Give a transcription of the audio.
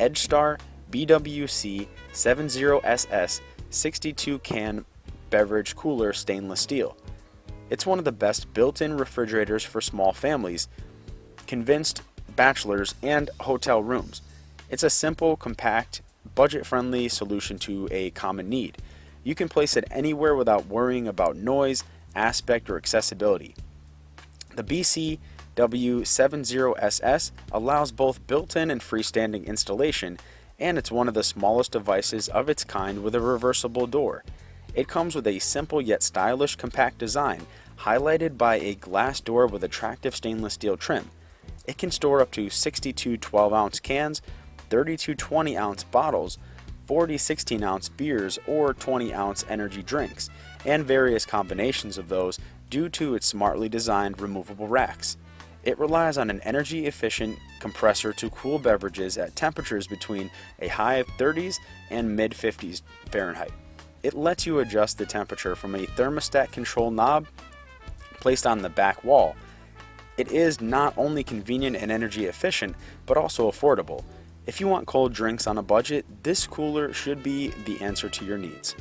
Edgestar BWC70SS 62-can beverage cooler stainless steel. It's one of the best built-in refrigerators for small families, convinced bachelors, and hotel rooms. It's a simple, compact, budget-friendly solution to a common need. You can place it anywhere without worrying about noise, aspect, or accessibility. The BWC70SS allows both built-in and freestanding installation, and it's one of the smallest devices of its kind with a reversible door. It comes with a simple yet stylish compact design, highlighted by a glass door with attractive stainless steel trim. It can store up to 62 12-ounce cans, 32 20-ounce bottles, 40 16-ounce beers, or 20-ounce energy drinks, and various combinations of those due to its smartly designed removable racks. It relies on an energy-efficient compressor to cool beverages at temperatures between a high of 30s and mid-50s Fahrenheit. It lets you adjust the temperature from a thermostat control knob placed on the back wall. It is not only convenient and energy efficient, but also affordable. If you want cold drinks on a budget, this cooler should be the answer to your needs.